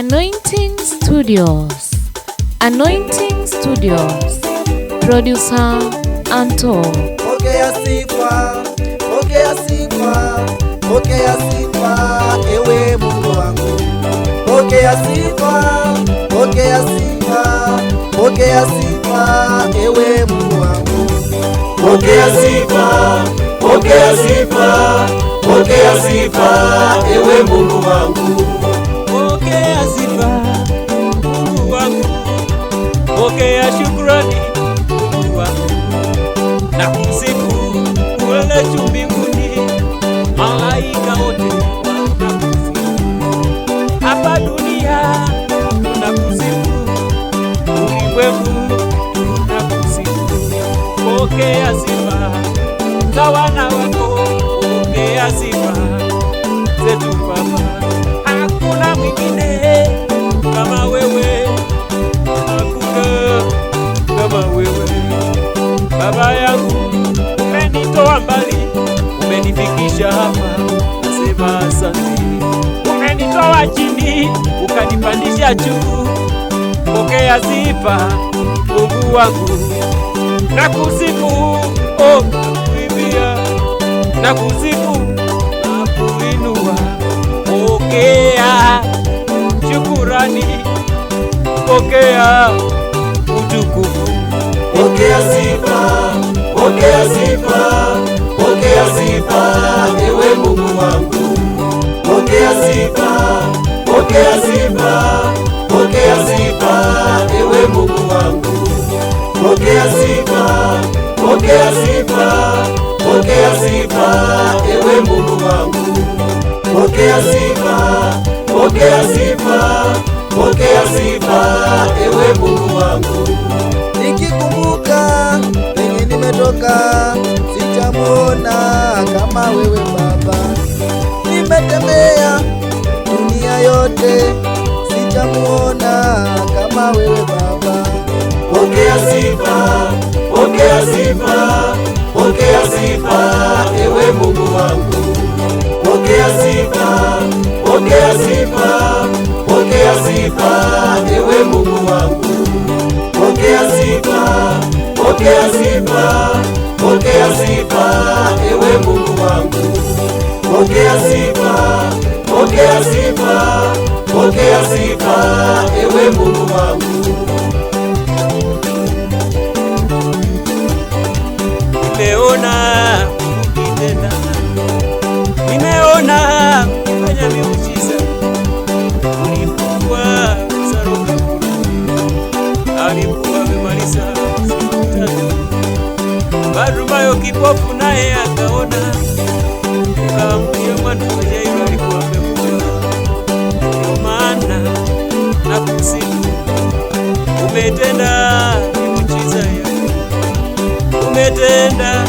Anointing Studios. Anointing Studios. Producer Anto. Pokea sifa, pokea sifa, pokea sifa, ewe Mungu wangu. Pokea sifa, pokea sifa, pokea sifa, ewe Mungu wangu. Pokea sifa, pokea sifa, pokea sifa, ewe Mungu wangu. Pokea sifa, Mungu wangu. Pokea shukrani, Mungu wangu. Na kusifu wewe juu mbinguni, malaika wote wanakusifu. Hapa dunia tunakusifu, ulimwengu tunakusifu. Pokea sifa za wana wako, pokea sifa zetu Baba. Hakuna mwingine kama wewe, hakuna kama wewe. Baba yangu, umenitoa mbali, umenifikisha hapa, nasema asante. Umenitoa chini, ukanipandisha juu. Pokea sifa Mungu wangu. Nakusifu, oh, kuimbia, nakusifu na kuinua. Pokea shukurani, pokea utukufu. Pokea sifa, pokea sifa, pokea sifa, ewe Mungu wangu. Pokea sifa, pokea sifa, pokea sifa, ewe Mungu wangu. Pokea sifa, pokea sifa, pokea sifa, ewe Mungu wangu. Pokea sifa, pokea sifa, pokea sifa, ewe Mungu wangu. Nikikumbuka penye nimetoka, sijamuona kama wewe Baba. Nimetembea dunia yote, sijamuona kama wewe Baba. Pokea sifa, pokea sifa, pokea sifa, ewe Mungu wangu. Pokea sifa, pokea sifa, pokea sifa, ewe Mungu wangu. Pokea sifa, pokea sifa, pokea sifa, ewe Mungu wangu. Pokea sifa, pokea sifa, pokea sifa, ewe Mungu wangu. Nimeona ukitenda, nimeona ukifanya miujiza. Ulifungua Lazaro kaburini, alikuwa amemaliza siku 3. Bartimayo kipofu naye akaona. Ukamwambia mwana wa Yairo alikuwa amekufa. Ndio maana nakusifu, umetenda miujiza yako, umetenda